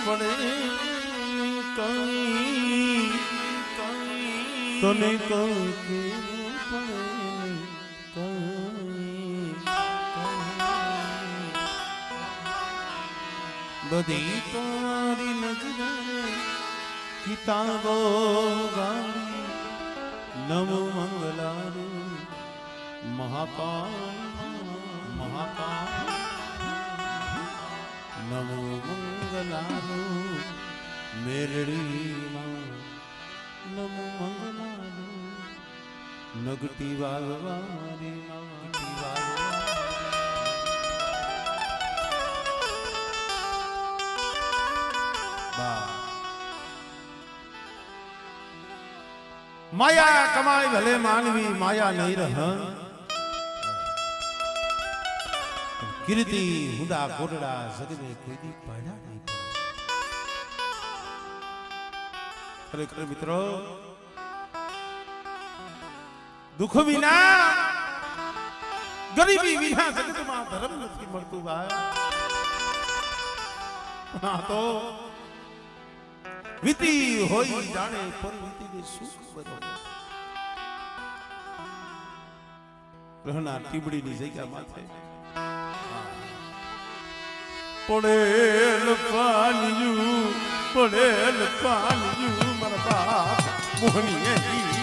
પડે કઈ તને કઈ બધી તારી નજરે કિતાબો ગાડી નમ મંગલારુ મહાકાલ નમો મંગલારુ મેરડીમાં નમો મંગલારુ નગટી વાલવારી માયા કમાઈ ભલે માનવી માયા નહીં રહ કીર્તિ હુડા કોટડા જગને કોઈ પાડ્યા નહીં ખરેખર મિત્રો દુઃખ વિના ગરીબી વિના જગતમાં ધર્મ નથી મળતું ભાઈ આ તો વીતી હોય જાણે પર વીતીને સુખ બરો રહના ટીબડીની જગ્યા માથે પડેલ પાણિયું મારા બાપ મોહની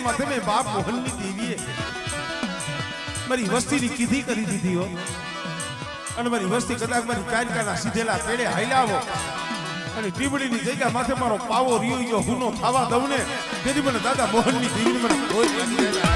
માથે મેં બાપ મોહનની દેવીએ મારી વસ્તીની કીધી કરી દીધી હો અને મારી વસ્તી કદાચ મારી કાયકાના સીધેલા પેડે હાઈલાવો અને ટીબડીની જગ્યા માથે મારો પાવો રીયો હુનો થવા દઉં ને તેથી મને દાદા મોહનની દેવી મને કોઈ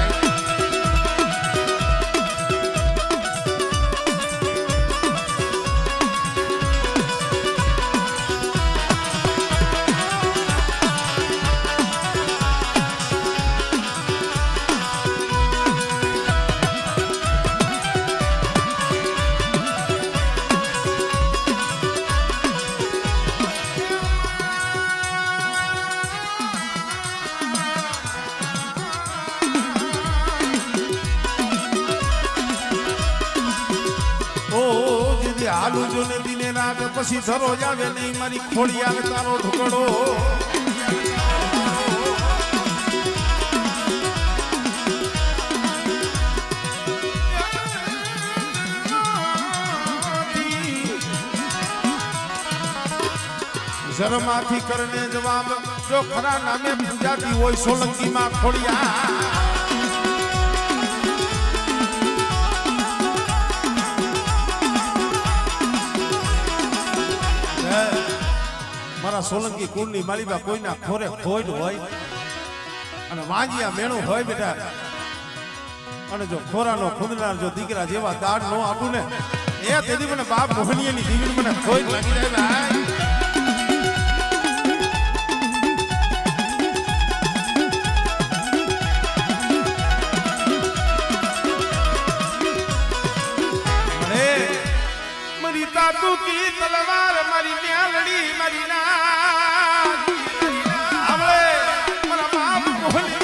આલુ જો ને દિને રાત પછી ધરો જાવે નહીં મારી ખોડી આવે તારો ઢોકડો શરમાથી કરને જવાબ જો ખરા નામે પૂજાતી હોય સોલંકી માં ખોડિયા મારા સોલંકી કુળની માલીબા કોઈના ખોરે ખોડ હોય અને વાંજિયા મેણું હોય બેટા અને જો ખોરાનો ખુદનાર જો દીકરા જેવા દાડ નો આપું ને એ તેથી મને બાપ મોહનીયની દીવીને મને ખોઈ લાગી જાય ભાઈ तातू की तलवार मारी न्यालड़ी मारी ना हमले मरा बाप मोहनी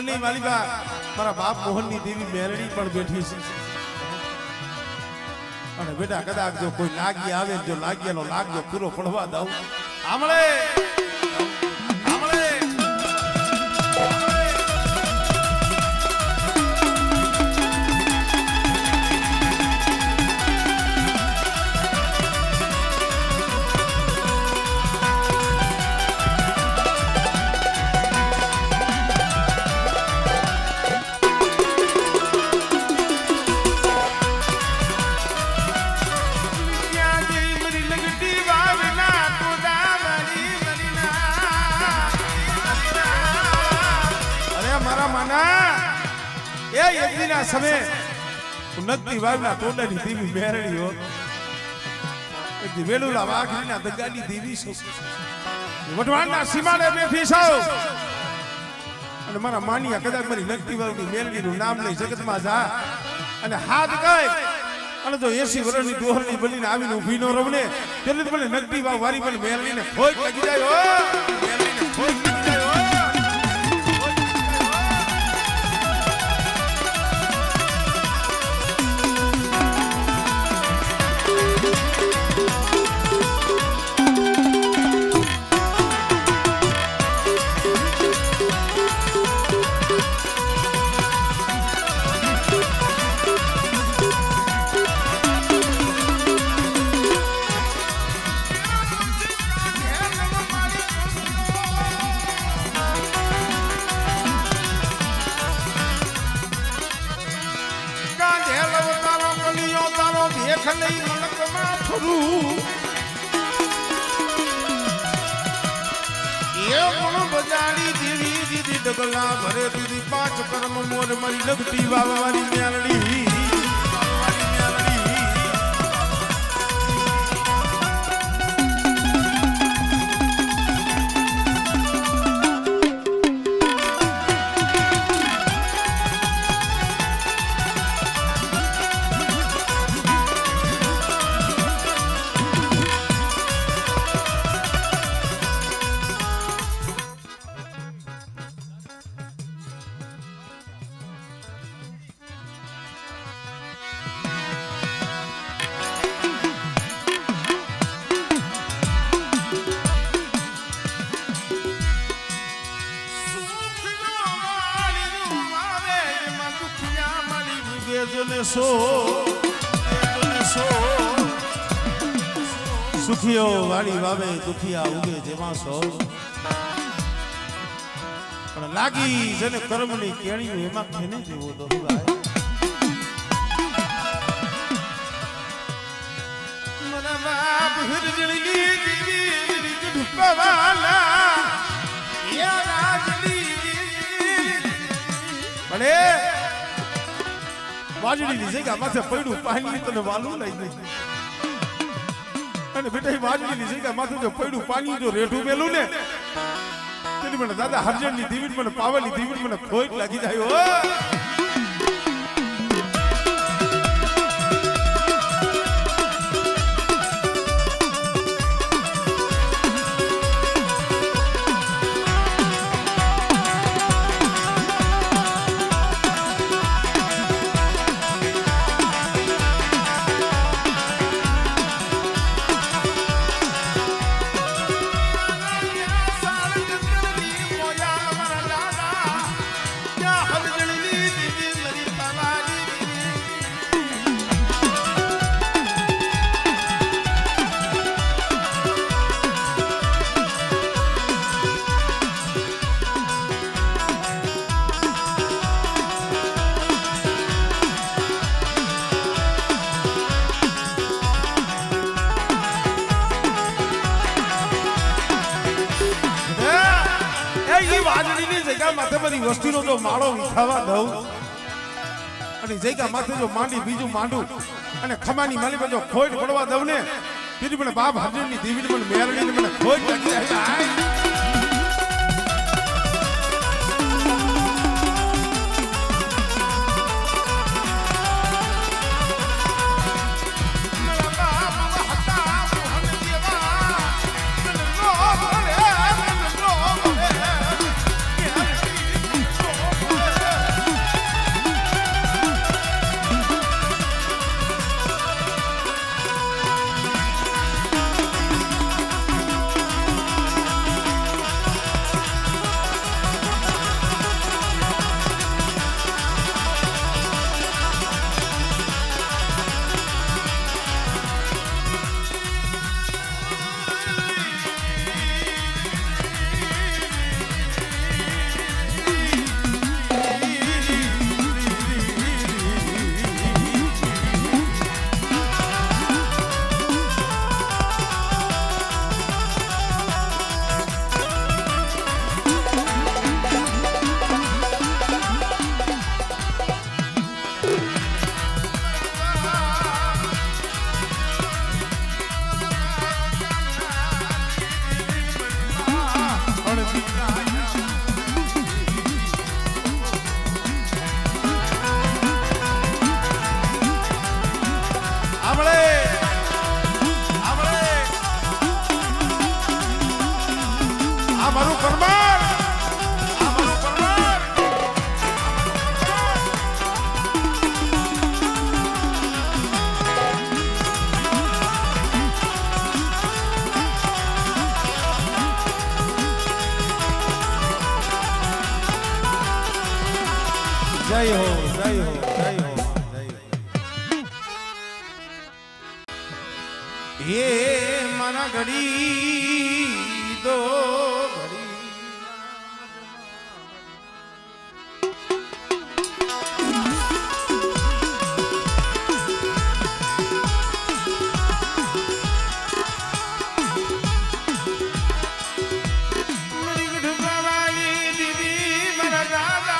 પણ નહીં માલિકા મારા બાપ મોહનની દેવી મેરડી પણ બેઠી છે અને બેટા કદાચ જો કોઈ લાગી આવે જો લાગ્યાનો લાગજો પૂરો પડવા દઉં આમળે સમય નગતી વાવના ટોડાની દેવી મેરડી હો એક વેલુલા વાઘરીના દગાની દેવી છો વઢવાણના સીમાડે બેઠી છો અને મારા માનિયા કદાચ મારી નગતી વાવની મેરડીનું નામ લઈ જગતમાં જા અને હાથ ગાય અને જો 80 વર્ષની દોહરની બનીને આવીને ઊભી નો રવને એટલે મને નગતી વાવ વારી પણ મેરડીને ખોટ લાગી જાય હો મેરડીને ખોટ લાગી જાય હો ડગલા ભરે દીધી 5 કર્મ મોર મારી લગતી વાવવાની ન્યાલડી સુખીઓ વાળી વાવે દુખિયા ઉગે જેમાં સો પણ લાગી જેને કર્મની કેણી એમાં ખેને જેવો તો મના બાપ હરજણી દીવી ડુપવાલા યા રાજલી ભલે વાજડીની જગ્યા માથે પડ્યું પાણી તને વાલું લઈ દે અને બેટા વાજડીની જગ્યા માથે જો પડ્યું પાણી જો રેઠું મેલું ને તેની મને દાદા હરજણની દીવીડ મને પાવરની દીવીડ મને ખોટ લાગી જાય હો માથે બધી વસ્તીનો જો માળો વિખાવા દઉં અને જગ્યા માથે જો માંડી બીજું માંડું અને ખમાની માલી જો ખોટ પડવા દઉં ને તેથી મને બાપ હરજણની દેવીને મને મેરડીને મને ખોટ લાગી જાય જય હો જય હો ये माना घड़ी दो घड़ी मेरी गुड़बा वाली दीदी मेरा दादा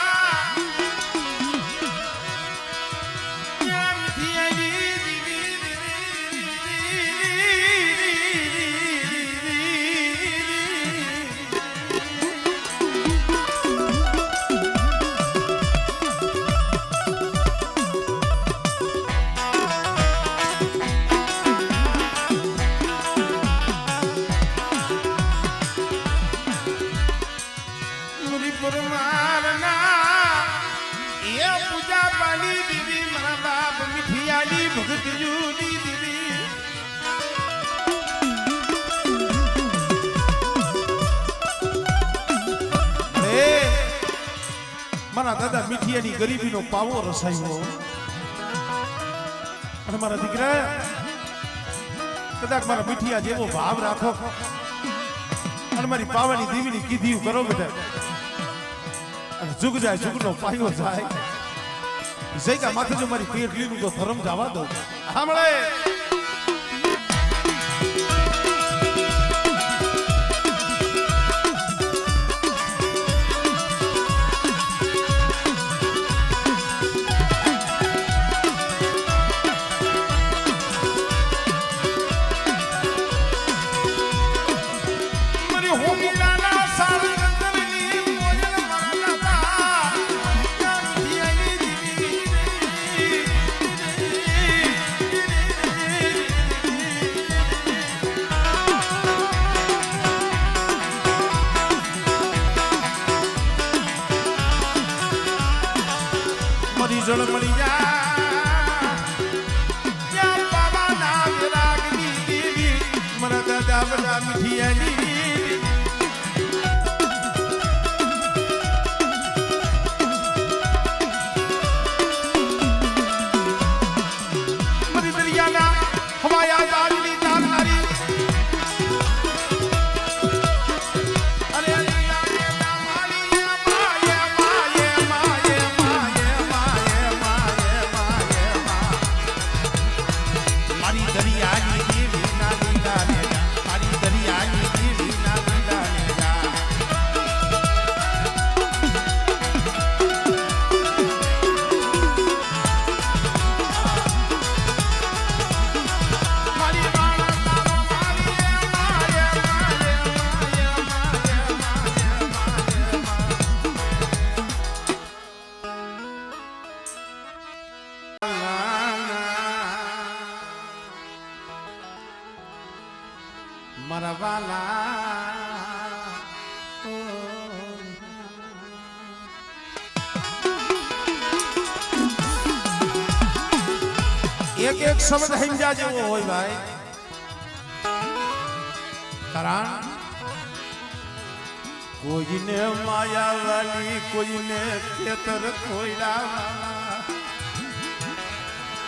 भगत जूली दीदी मारा दादा मीठियानी गरीबी नो पावो रसायो અને મારા દીકરા કદાચ મારા મીઠિયા જેવો ભાવ રાખો અને મારી પાવાની દેવીની કીધી કરો બેટા અને જુગ જાય જુગનો પાયો જાય જઈકા માથે જો મારી પેટલીનું તો ધર્મ જવા દો સાંભળે જળ મળી જા બાબા ના વિરાગની દેવી મારા દાદા બધા મીઠિયાની મારી દરિયાના હવાયા દાદની દાનહારી મારા વાલા એક એક શબ્દ સમજા જેવો હોય ભાઈ કારણ કોઈને માયા વાલી કોઈને ખેતર કોયડા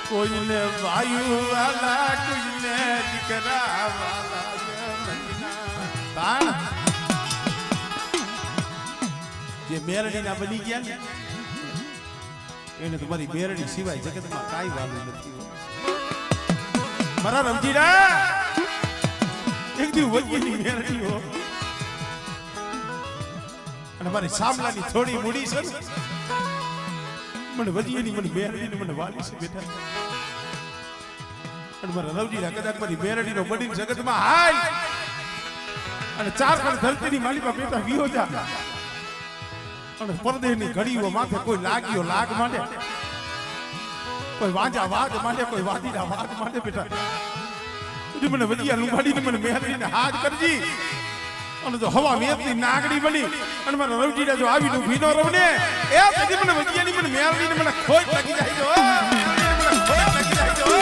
કોઈને વાયુ વાલા કોઈને દીકરા વાલા જે મેરડીના બની ગયા ને એને તમારી મેરડી સિવાય જગતમાં કાંઈ વાલું નથી મારા રમજીરા એક દી વગીની મેરડી હો અને મારી સામલાની થોડી મૂડી છે ને મને વજીની મને મેરડીને મને વાલી છે બેઠા અને મારા રવજીરા કદાચ મારી મેરડીનો બની જગતમાં હાય અને ચાર પણ ધરતીની માલિકા બેટા વિયો જા અને પરદેશની ઘડીઓ માથે કોઈ લાગ્યો લાગ માંડે કોઈ વાંજા વાદ માંડે કોઈ વાદીના વાદ માંડે બેટા તું મને વજીયા લુંબાડીને મને મેરડીને હાથ કરજી અને જો હવા વેતની નાગડી બની અને મારા રવજીડા જો આવીને ભીનો રવને એ પછી મને વજીયાની મને મેરડીને મને ખોટ લાગી જાય જો મને ખોટ લાગી જાય જો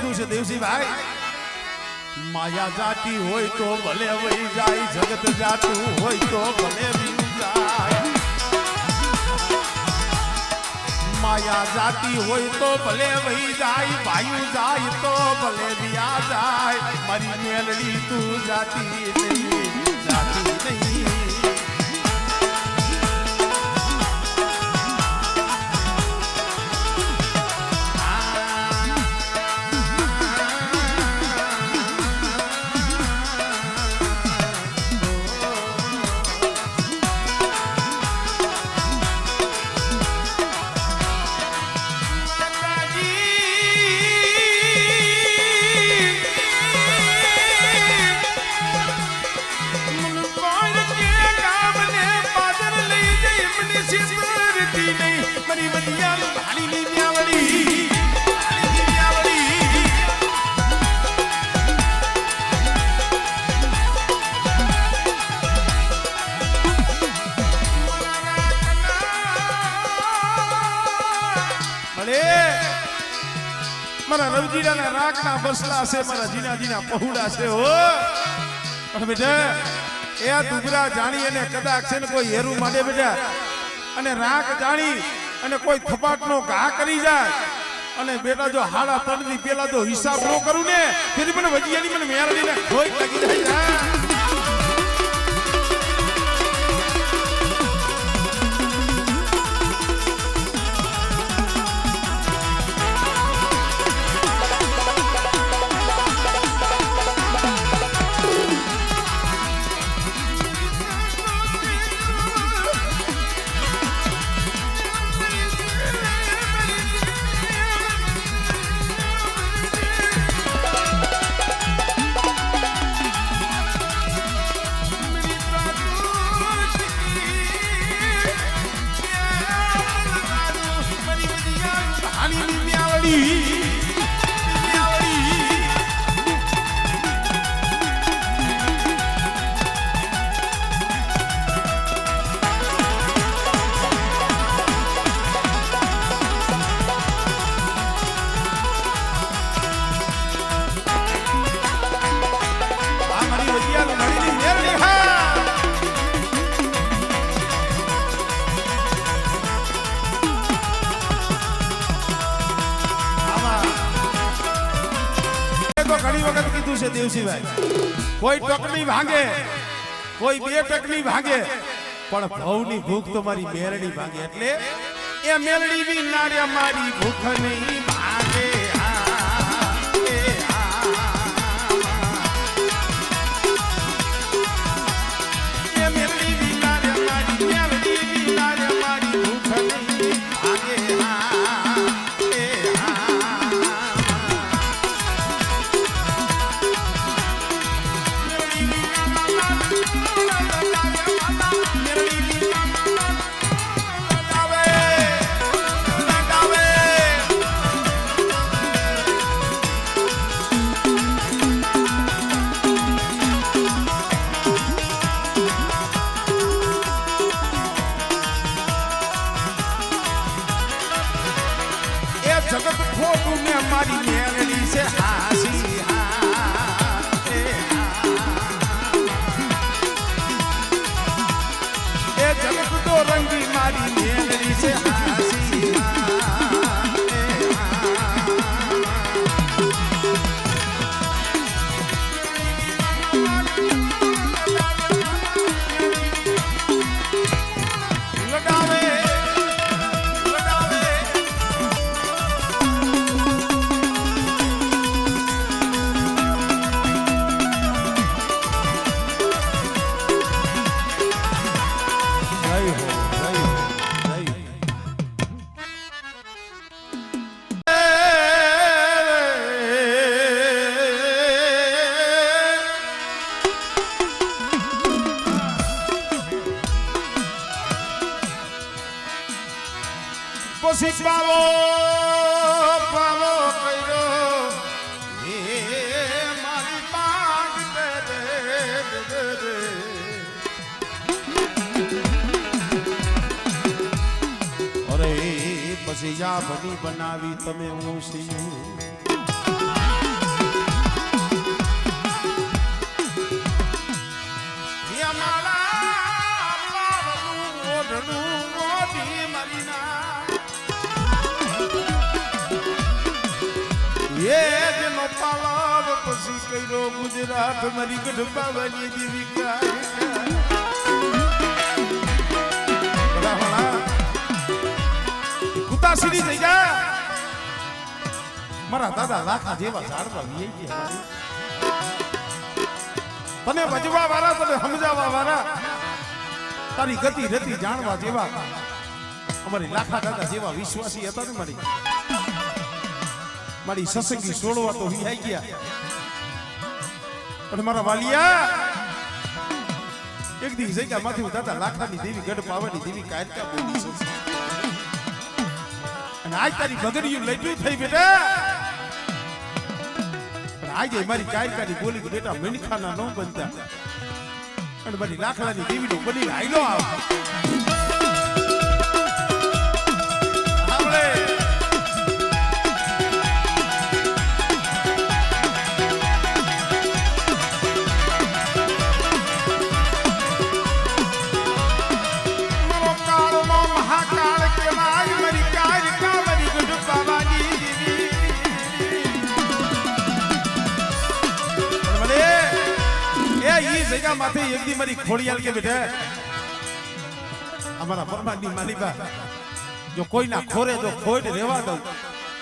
કીધું છે દેવસીભાઈ માયા જાતી હોય તો ભલે વહી જાય જગત જાતું હોય તો ભલે વીરું જાય માયા જાતી હોય તો ભલે વહી જાય ભાઈ જાય તો ભલે વિયા જાય મારી મેલડી તું જાતી નહીં જાતી નહીં મારા રવજીડાના રાખના બસલા છે મારા જીનાજીના પહોળા છે હો પણ બેટા એ દુબરા જાણી અને કદાચ છે ને કોઈ હેરું માંડે બેટા અને રાખ જાણી અને કોઈ થપાટનો ઘા કરી જાય અને બેટા જો હાડા તણથી પેલા જો હિસાબ ન કરું ને ફરી મને વજીયાની મને મેરડીને ખોઈ લાગી જાય ઘણી વખત કીધું છે દેવસીભાઈ કોઈ ટકની ભાંગે કોઈ બે ટકની ભાંગે પણ ભવની ભૂખ તો મારી મેરડી ભાંગે એટલે એ મેરડી બી નાર્યા મારી ભૂખ નહીં ભાંગે એ મેરડી બી નાર્યા મારી મેરડી બી નાર્યા મારી ભૂખ નહીં ભાંગે જગત ખોટું ને મારી મેરડી છે હાસી એ જગત તો રંગી મારી મેરડી છે હાસી લગાવે પછી પાવો પાવો કર્યો એ મારી માંગ અરે પછી યા બની બનાવી તમે હું સી વસી કર્યો ગુજરાત મારી ગઢ પાવાની દેવી કુતાસીની થઈ ગયા મારા દાદા લાખા જેવા ઝાડવા વી ગયા તને વજવા વાળા તને સમજાવવા વાળા તારી ગતિ રતિ જાણવા જેવા અમારી લાખા દાદા જેવા વિશ્વાસી હતા ને મારી સસંગી છોડવા તો વિહાઈ ગયા પણ મારા વાલિયા એક દી જગ્યા માંથી દાદા લાખાની દેવી ગઢ પાવાની દેવી કાયકા બોલી છે અને આજ તારી બગડીયું લઈડ્યું થઈ બેટા પણ આજે મારી કાયકાની બોલી કે બેટા મણખાના ન બનતા અને મારી લાખલાની દેવીનો બની હાઈલો આવ माथे एक दी मारी खोड़ियाल के बेटे हमारा परमानी मालीबा जो कोई ना खोरे जो खोट रेवा दो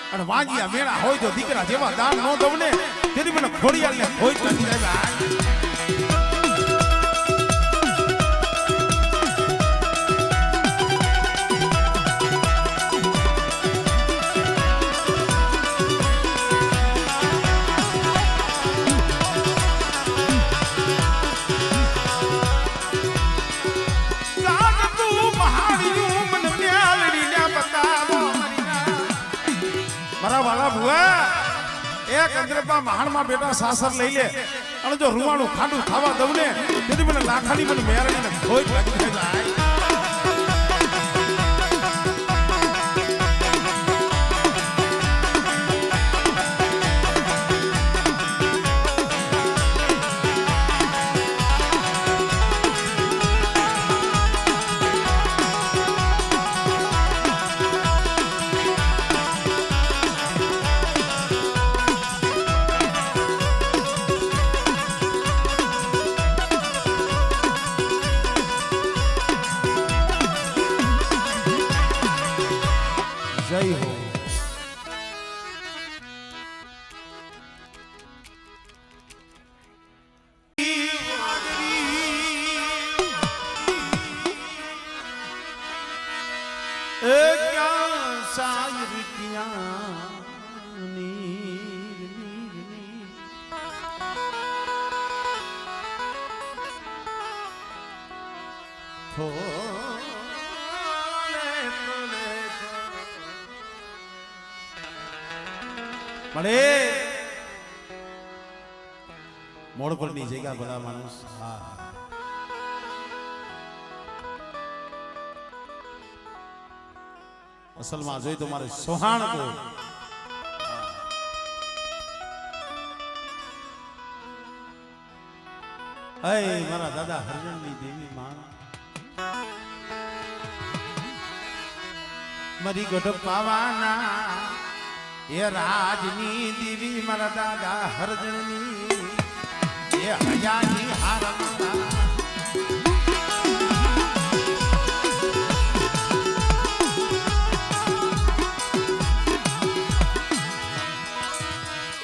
અને વાંજિયા મેળા હોય તો દીકરા જેવા દાન નો દવને તેની મને ખોડિયાલ ને ખોટ નથી આવ્યા વાલા ભુવા એક અંદરપા મહાણમાં બેટા સાસર લઈ લે અને જો રૂવાણું ખાંડું ખાવા દઉં ને તેથી મને લાખાની મને મેરણીને ખોટ લાગી જાય जय हो क्या शायर किया नीर नीर મળે મોડ પરની જગ્યા ભલા માણસ હા અસલમાં જોઈ તો મારે સોહાણ કો અય મારા દાદા હરજણની દેવી માં મારી ગઢ પાવાના ये राजनी देवी मारा दादा हरजनी ये हजानी हारमना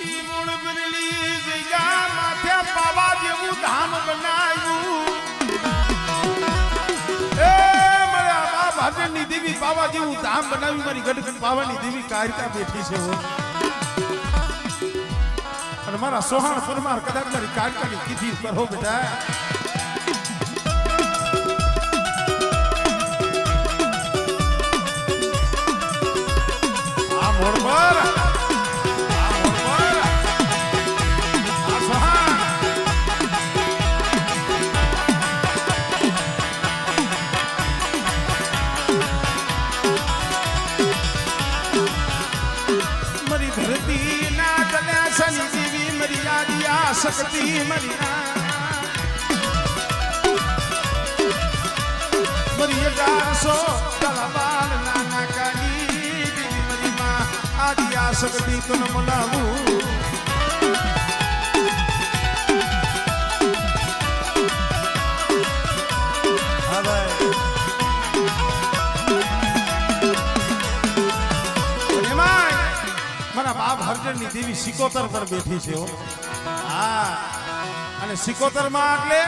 ई गुण बरली जया माथे पावा जेवू धाम बनायू ए मारा बाप हरजनी देवी पावा जेवू धाम बनावी मारी गढ़ पावानी देवी कारिका बैठी છે અને મારા સોહાણ પરમાર કદાચ મારી કારિકાની કીધી કરો બેટા આ મોડ પર सकती मरिया मरिया गासो तलवार नाना काली देवी मरी मां आदिया सकती तुम मनावू હરજણની દેવી સિકોતર પર બેઠી છે હો. હા અને સિકોતર માં એટલે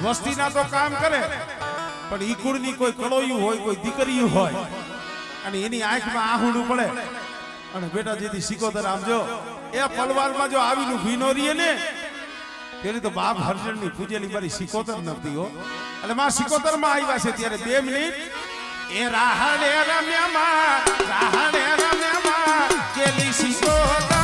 વસ્તીના તો કામ કરે પણ ઈ કુળની કોઈ કળોયું હોય કોઈ દીકરીયું હોય અને એની આંખમાં આહુડું પડે અને બેટા જેથી સિકોતર આમ જો એ પલવારમાં જો આવીનું ભીનો રીએ ને તેની તો બાપ હરજણની પૂજેલી મારી સિકોતર નતી હો. એટલે માં સિકોતર માં આવ્યા છે ત્યારે 2 મિનિટ એ રાહડે રમ્યામાં કેલી સિકોતર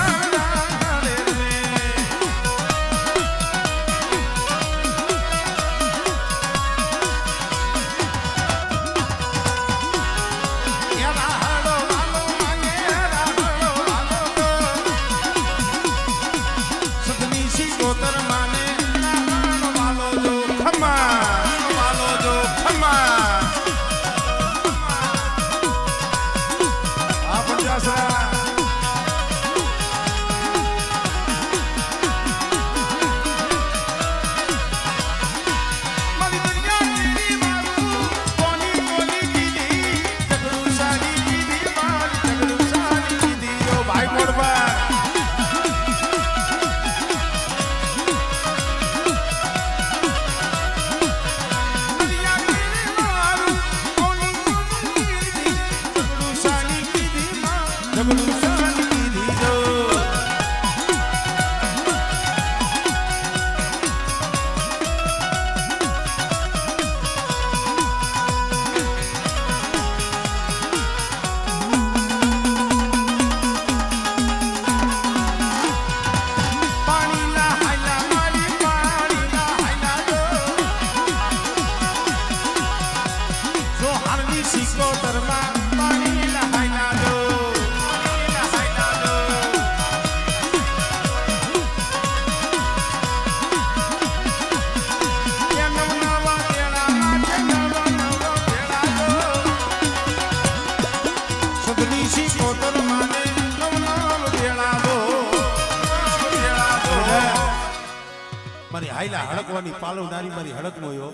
મારી હાઈલા હડકવાની પાલવનારી મારી હડકનો યો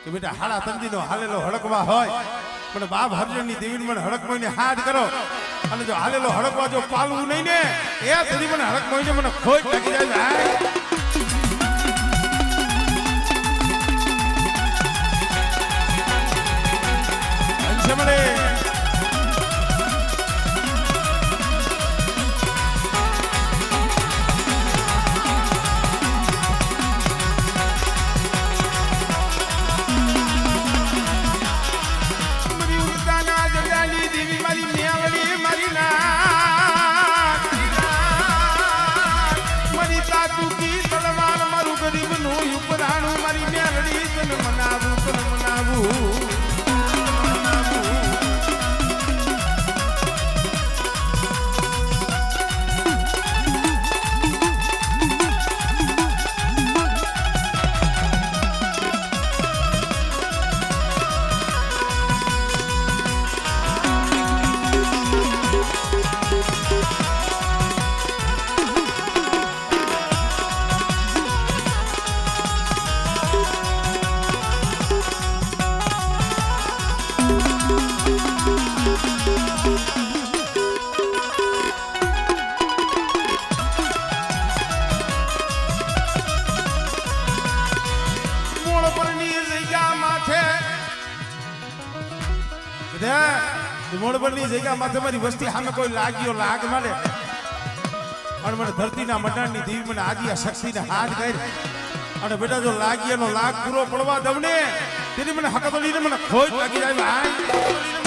કે બેટા હાડા તંદીનો હાલેલો હડકવા હોય પણ બાપ હરજણની દેવીને મને હડકમોઈને હાથ કરો અને જો હાલેલો હડકવા જો પાલવું નહીં ને એ સુધી મને હડકમોઈને મને ખોટ લાગી જાય. મળે મોડબરની જગ્યા માથે મારી વસ્તી સામે કોઈ લાગ્યો લાગ મળે અને મને ધરતીના મંડાણની દેવી મને આદિયા શક્તિને હાથ કરી અને બેટા જો લાગ્યાનો લાગ પૂરો પડવા દઉં ને તેની મને હકતોડીને મને ખોટ લાગી જાય.